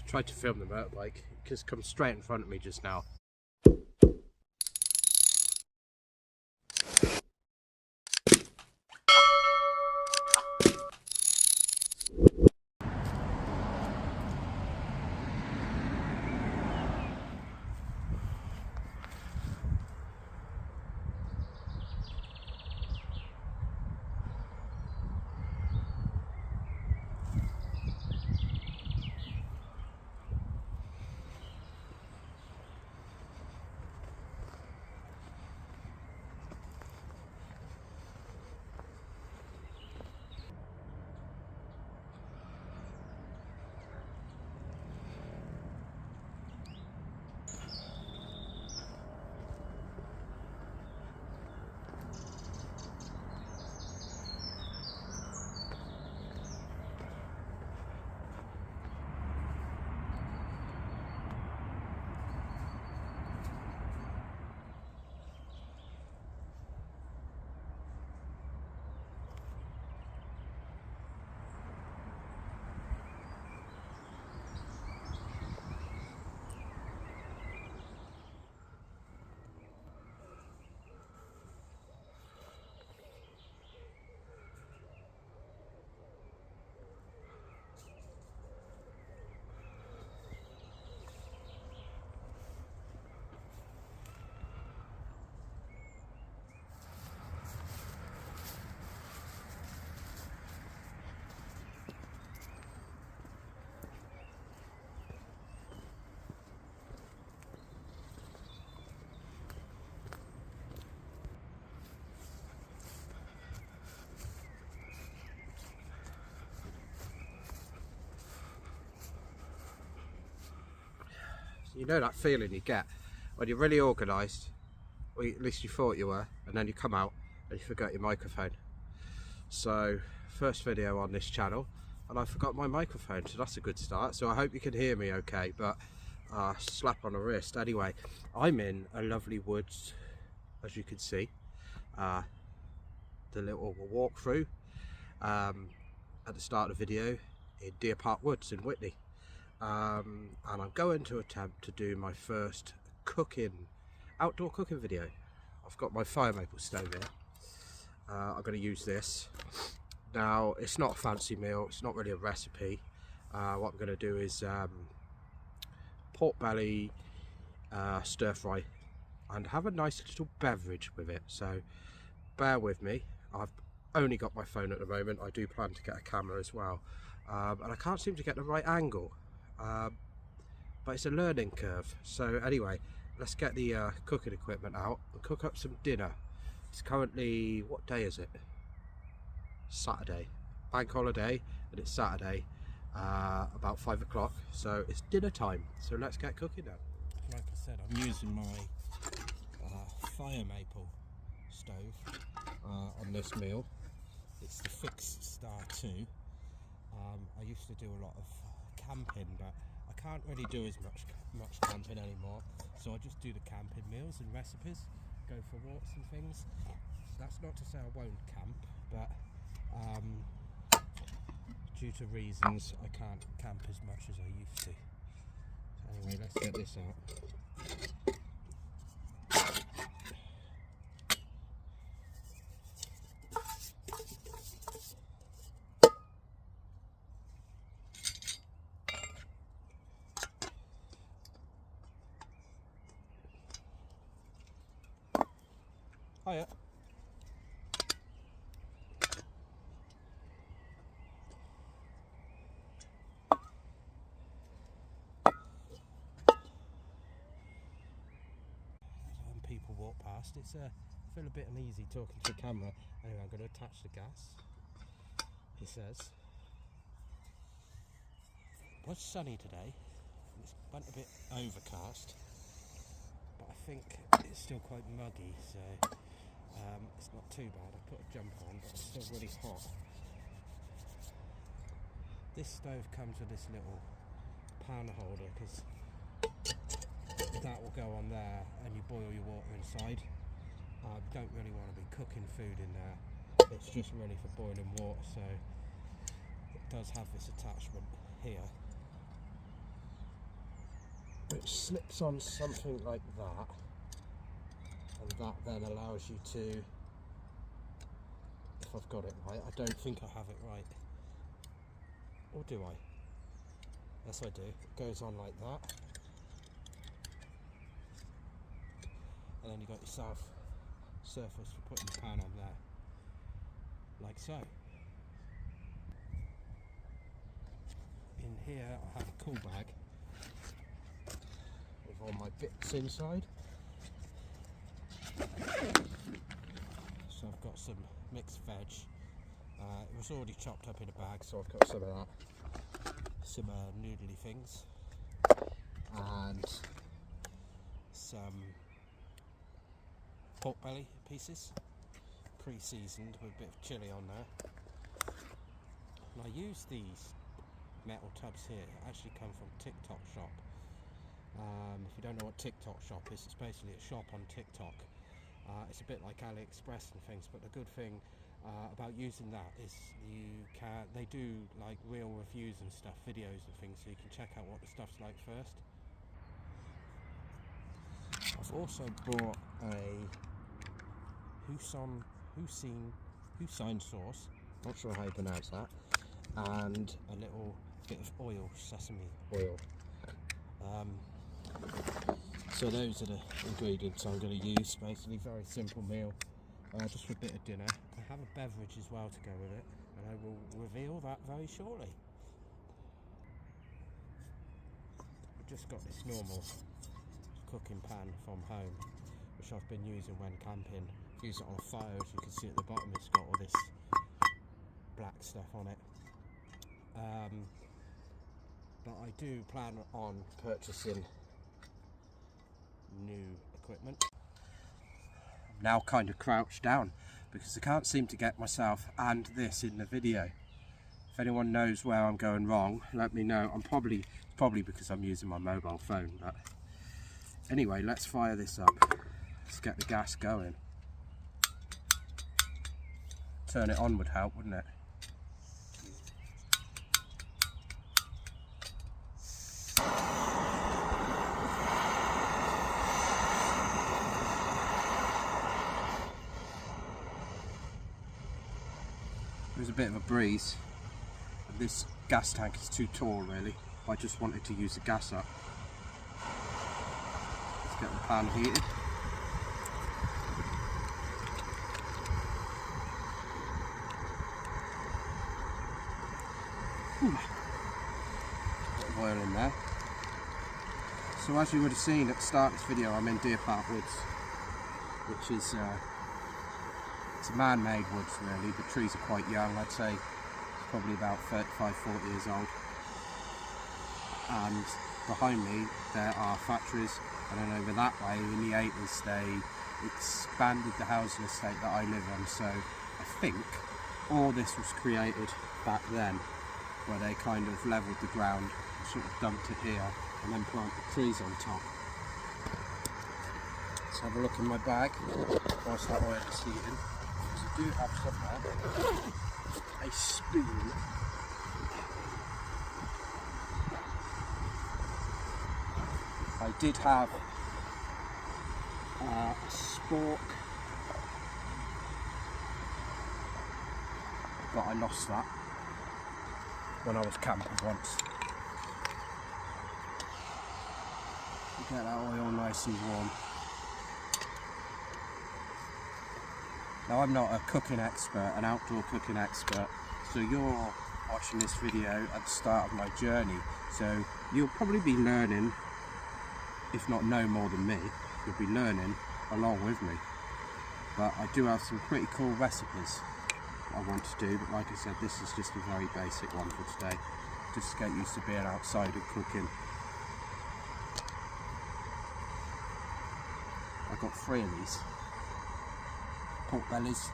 tried to film the motorbike. It just come straight in front of me just now. You know that feeling you get when you're really organised, or at least you thought you were, and then you come out and you forget your microphone. So, first video on this channel, and I forgot my microphone, so that's a good start. So I hope you can hear me okay, but slap on the wrist. Anyway, I'm in a lovely woods, as you can see. The little walkthrough at the start of the video in Deer Park Woods in Witney. And I'm going to attempt to do my first outdoor cooking video. I've got my fire maple stove here. I'm going to use this. Now, it's not a fancy meal, it's not really a recipe. What I'm going to do is pork belly stir fry and have a nice little beverage with it. So bear with me. I've only got my phone at the moment. I do plan to get a camera as well, and I can't seem to get the right angle. But it's a learning curve. So anyway, let's get the cooking equipment out and cook up some dinner. It's currently, what day is it? Saturday, bank holiday, and it's Saturday, about 5 o'clock, so it's dinner time. So let's get cooking now. Like I said, I'm using my fire maple stove on this meal. It's the Fixed Star 2. I used to do a lot of camping, but I can't really do as much camping anymore, so I just do the camping meals and recipes, go for walks and things. That's not to say I won't camp, but due to reasons I can't camp as much as I used to. So anyway, let's get this out. Hiya. People walk past. It's I feel a bit uneasy talking to the camera. Anyway, I'm going to attach the gas. It says it was sunny today. It's went a bit overcast, but I think it's still quite muggy, so it's not too bad. I put a jumper on, but it's still really hot. This stove comes with this little pan holder, because that will go on there and you boil your water inside. I don't really want to be cooking food in there. It's just really for boiling water, so it does have this attachment here. which slips on something like that, and that then allows you to, if I've got it right, I don't think I have it right, or do I? Yes I do. It goes on like that, and then you've got yourself surface for putting the pan on there, like so. In here I have a cool bag with all my bits inside. So I've got some mixed veg. It was already chopped up in a bag, so I've got some of that. Some noodly things. And some pork belly pieces, pre-seasoned with a bit of chilli on there. And I use these metal tubs here, actually come from TikTok Shop. If you don't know what TikTok Shop is, it's basically a shop on TikTok. It's a bit like AliExpress and things, but the good thing about using that is they do like real reviews and stuff, videos and things, so you can check out what the stuff's like first. I've also bought a Housine sauce, not sure how you pronounce that, and a little bit of oil, sesame oil. So those are the ingredients I'm going to use. Basically, very simple meal, just for a bit of dinner. I have a beverage as well to go with it, and I will reveal that very shortly. I've just got this normal cooking pan from home, which I've been using when camping. Use it on a fire, as you can see at the bottom. It's got all this black stuff on it. But I do plan on purchasing new equipment. I'm now kind of crouched down because I can't seem to get myself and this in the video. If anyone knows where I'm going wrong, let me know. It's probably because I'm using my mobile phone, but anyway, let's fire this up. Let's get the gas going. Turn it on would help, wouldn't it? There's a bit of a breeze. This gas tank is too tall really. I just wanted to use the gas up. Let's get the pan heated. Bit of oil in there. So as you would have seen at the start of this video, I'm in Deer Park Woods, which is it's a man-made woods really. The trees are quite young, I'd say it's probably about 35-40 years old. And behind me there are factories, and then over that way in the 80s they expanded the housing estate that I live on. So I think all this was created back then, where they kind of levelled the ground, sort of dumped it here, and then planted trees on top. Let's have a look in my bag whilst that oil is heating. I do have somewhere a spoon. I did have a spork, but I lost that when I was camping once. Get that oil nice and warm. Now I'm not a cooking expert, an outdoor cooking expert, so you're watching this video at the start of my journey, so you'll probably be learning, if not know more than me, you'll be learning along with me. But I do have some pretty cool recipes I want to do, but like I said, this is just a very basic one for today, just to get used to being outside and cooking. I've got 3 of these pork bellies,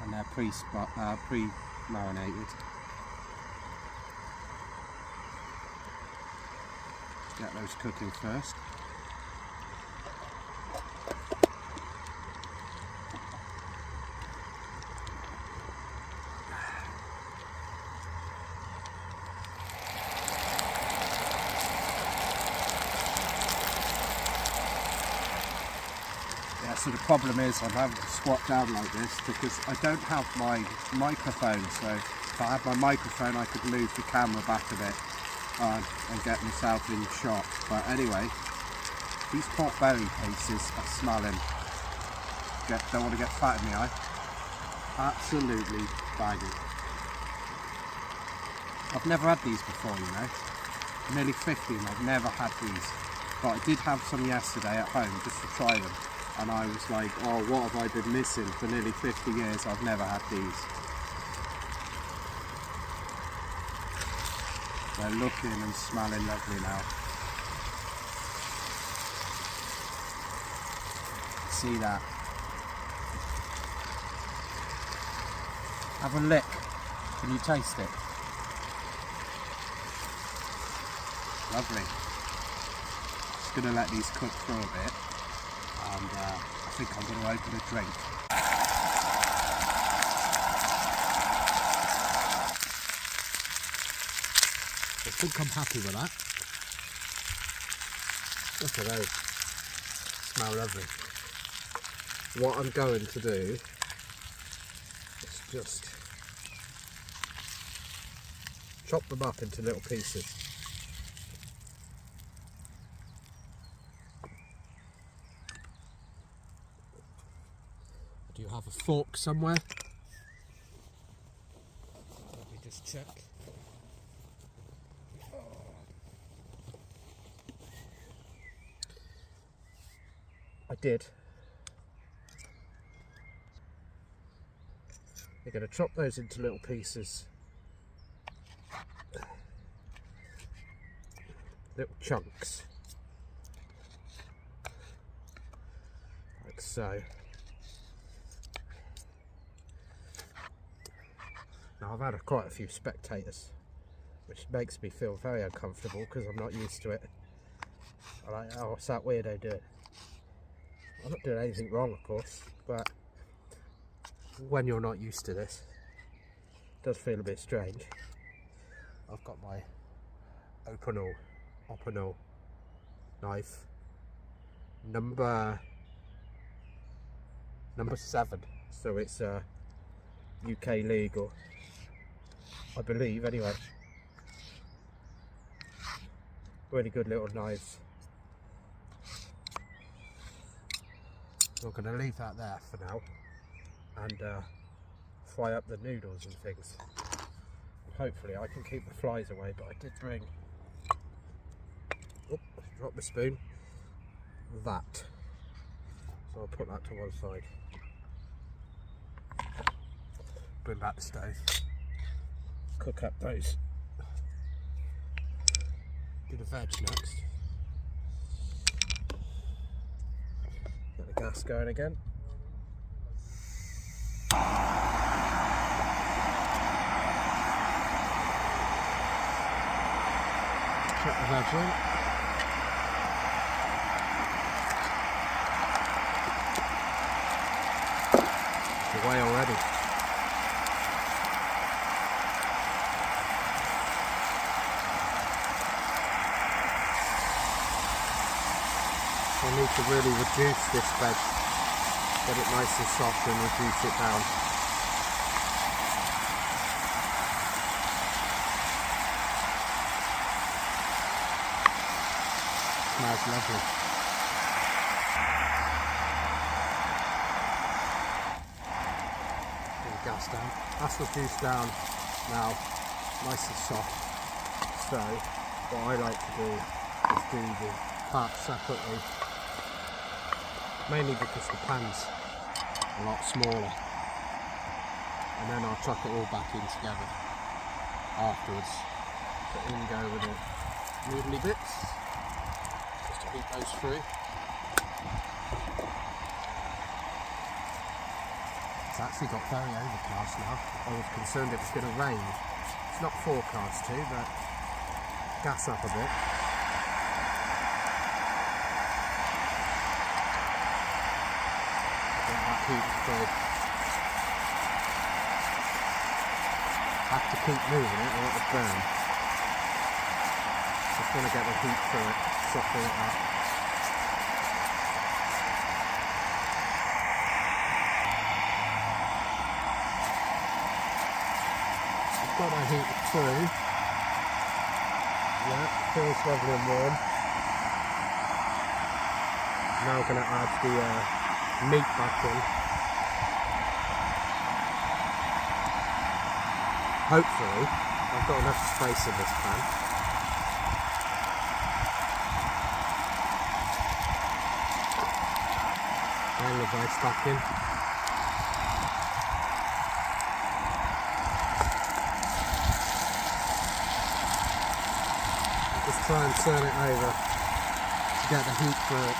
and they're pre-marinated. Get those cooking first. So the problem is I'm having to squat down like this because I don't have my microphone. So if I had my microphone, I could move the camera back a bit and get myself in shot. But anyway, these pork belly pieces are smelling. Don't want to get fat in the eye. Absolutely banging. I've never had these before, you know. I'm nearly 50 and I've never had these. But I did have some yesterday at home just to try them. And I was like, oh, what have I been missing? For nearly 50 years I've never had these. They're looking and smelling lovely now. See that? Have a lick. Can you taste it? Lovely. Just going to let these cook for a bit, and I think I'm going to open a drink. I think I'm happy with that. Look at those. Smell lovely. What I'm going to do is just chop them up into little pieces. Do you have a fork somewhere? Let me just check. I did. You're going to chop those into little pieces. Little chunks. Like so. Now I've had quite a few spectators, which makes me feel very uncomfortable because I'm not used to it. I'm like, oh, what's that weirdo doing? I'm not doing anything wrong, of course, but when you're not used to this, it does feel a bit strange. I've got my Opinel knife, number 7, so it's UK legal, I believe, anyway. Really good little knives. We're going to leave that there for now and fry up the noodles and things. Hopefully I can keep the flies away, but I did bring, oh, drop the spoon, that. So I'll put that to one side. Bring back the stove. Cook up those. Do the veg next. Get the gas going again. Put the veg in. It's away already. I need to really reduce this veg, get it nice and soft and reduce it down. Smells lovely. Put the gas down. That's reduced down now, nice and soft. So what I like to do is do the parts separately. Mainly because the pan's a lot smaller, and then I'll chuck it all back in together afterwards. Put in go with the noodly bits, just to beat those through. It's actually got very overcast now. I was concerned it was going to rain. It's not forecast to, but gas up a bit. Have to keep moving it or it'll burn. Just want to get the heat through it, soften it up. got that heated through. Yeah, feels lovely and warm. Now we're going to add the meat back in. Hopefully, I've got enough space in this pan. And the rice back in. Just try and turn it over to get the heat through it.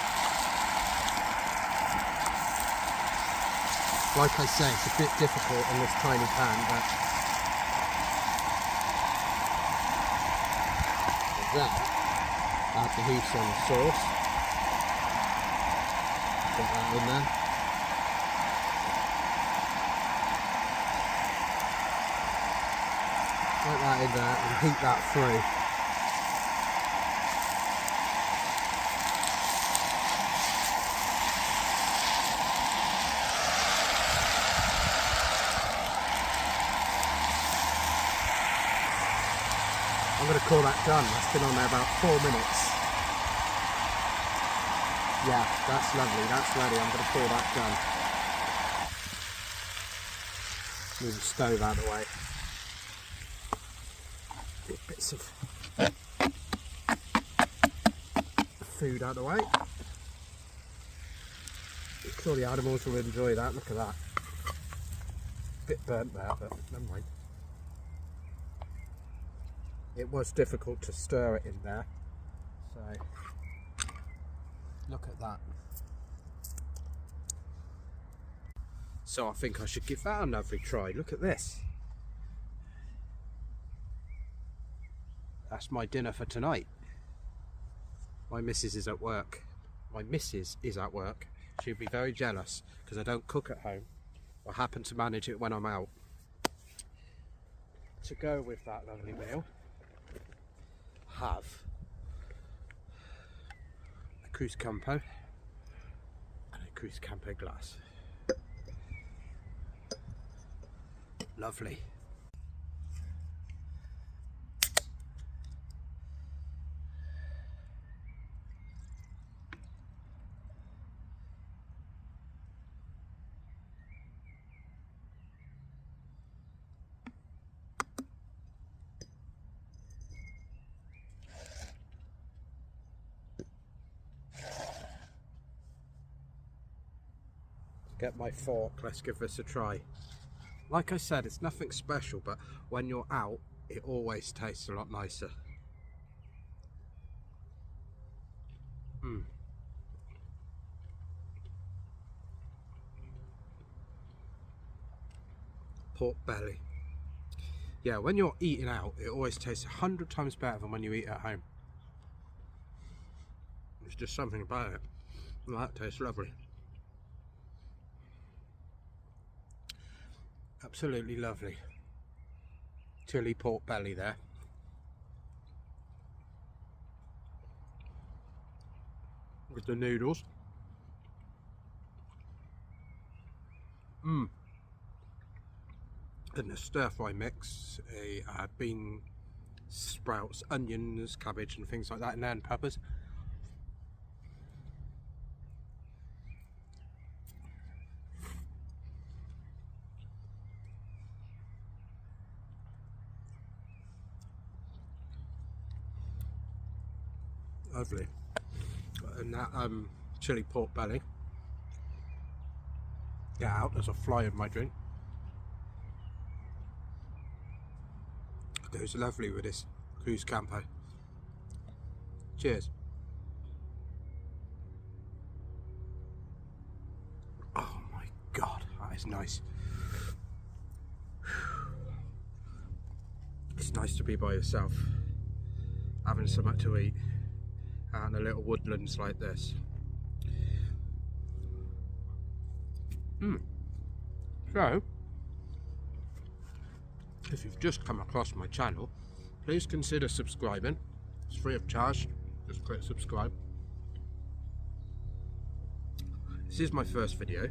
Like I say, it's a bit difficult in this tiny pan, but then add the Houston sauce. Put that in there. Put that in there and heat that through. I'm going to call that done. That's been on there about 4 minutes. Yeah, that's lovely. That's ready. I'm going to call that done. Move the stove out of the way. Bits of food out of the way. I'm sure the animals will enjoy that. Look at that. Bit burnt there, but never mind. It was difficult to stir it in there, so look at that. So I think I should give that another try. Look at this. That's my dinner for tonight. My missus is at work. My missus is at work. She'll be very jealous because I don't cook at home. I happen to manage it when I'm out. To go with that lovely meal, have a Cruz Campo and a Cruz Campo glass. Lovely. Get my fork, let's give this a try. Like I said, it's nothing special, but when you're out, it always tastes a lot nicer. Pork belly. Yeah, when you're eating out, it always tastes 100 times better than when you eat at home. There's just something about it. Well, that tastes lovely. Absolutely lovely. Chili pork belly there. With the noodles. And the stir fry mix, bean sprouts, onions, cabbage and things like that, and then peppers. Lovely. And that chili pork belly. Get out, there's a fly in my drink. It goes lovely with this Cruz Campo. Cheers. Oh my god, that is nice. It's nice to be by yourself, having something to eat, out in the little woodlands like this. So, if you've just come across my channel, please consider subscribing. It's free of charge, just click subscribe. This is my first video.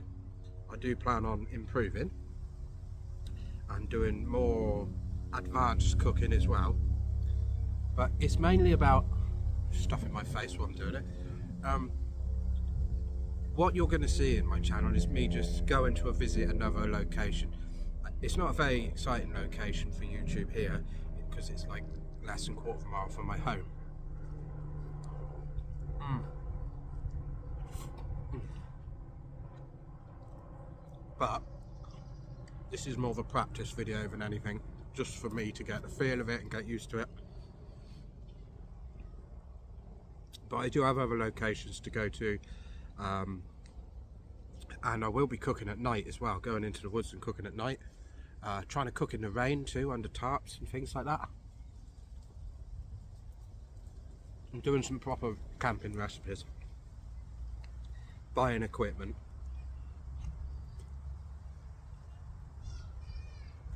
I do plan on improving and doing more advanced cooking as well, but it's mainly about stuff in my face while I'm doing it. What you're going to see in my channel is me just going to visit another location. It's not a very exciting location for YouTube here because it's like less than a quarter of a mile from my home. But this is more of a practice video than anything, just for me to get the feel of it and get used to it. But I do have other locations to go to, and I will be cooking at night as well, going into the woods and cooking at night, trying to cook in the rain too, under tarps and things like that. I'm doing some proper camping recipes, buying equipment.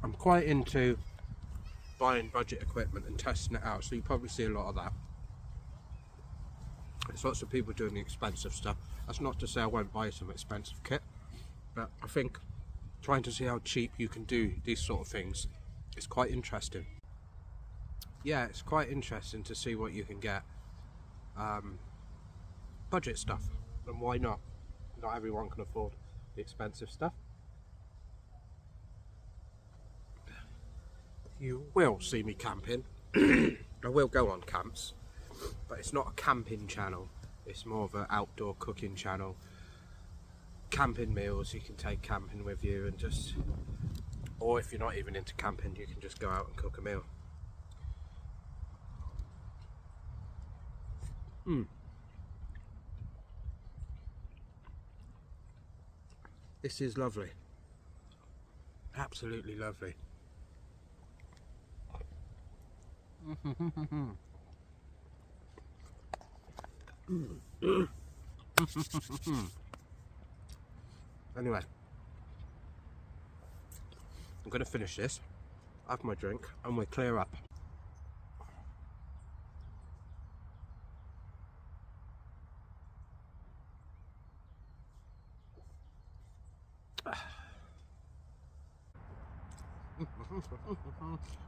I'm quite into buying budget equipment and testing it out, so you probably see a lot of that. There's lots of people doing the expensive stuff. That's not to say I won't buy some expensive kit, but I think trying to see how cheap you can do these sort of things is quite interesting. Yeah, it's quite interesting to see what you can get. Budget stuff, and why not? Not everyone can afford the expensive stuff. You will see me camping. I will go on camps, but it's not a camping channel. It's more of an outdoor cooking channel. Camping meals you can take camping with you, and just, or if you're not even into camping, you can just go out and cook a meal. This is lovely. Absolutely lovely. Anyway, I'm going to finish this, have my drink, and we'll clear up.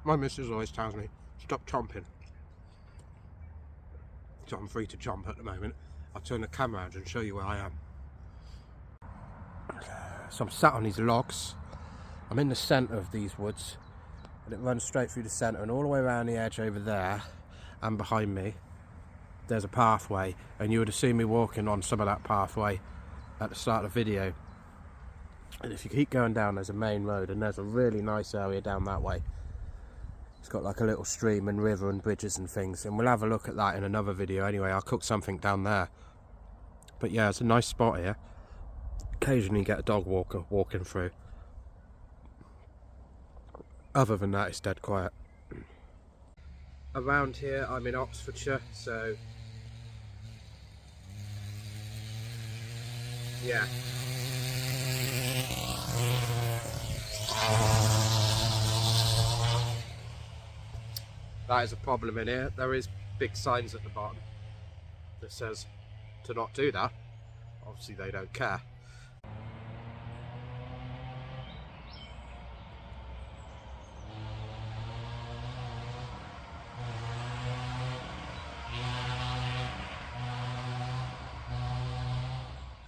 My missus always tells me, stop chomping. So I'm free to chomp at the moment. I'll turn the camera around and show you where I am. So I'm sat on these logs. I'm in the centre of these woods, and it runs straight through the centre, and all the way around the edge over there and behind me there's a pathway, and you would have seen me walking on some of that pathway at the start of the video. And if you keep going down, there's a main road, and there's a really nice area down that way. It's got like a little stream and river and bridges and things, and we'll have a look at that in another video anyway. I'll cook something down there. But yeah, it's a nice spot here. Occasionally you get a dog walker walking through. Other than that, it's dead quiet. Around here, I'm in Oxfordshire, so yeah. That is a problem in here. There is big signs at the bottom that says to not do that. Obviously they don't care.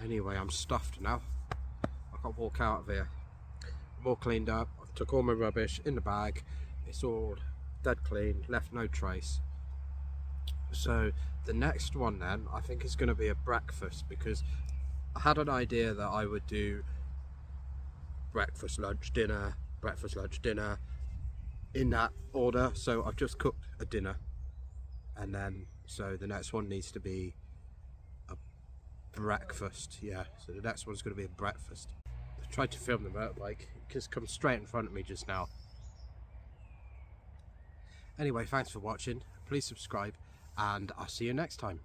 Anyway, I'm stuffed now. I can't walk out of here. I'm all cleaned up. I took all my rubbish in the bag. It's all dead clean, left no trace. So the next one then, I think is going to be a breakfast, because I had an idea that I would do breakfast, lunch, dinner, breakfast, lunch, dinner in that order. So I've just cooked a dinner, and then so the next one needs to be a breakfast. Yeah, so the next one's going to be a breakfast. I tried to film the motorbike, it just come straight in front of me just now. Anyway, thanks for watching. Please subscribe, and I'll see you next time.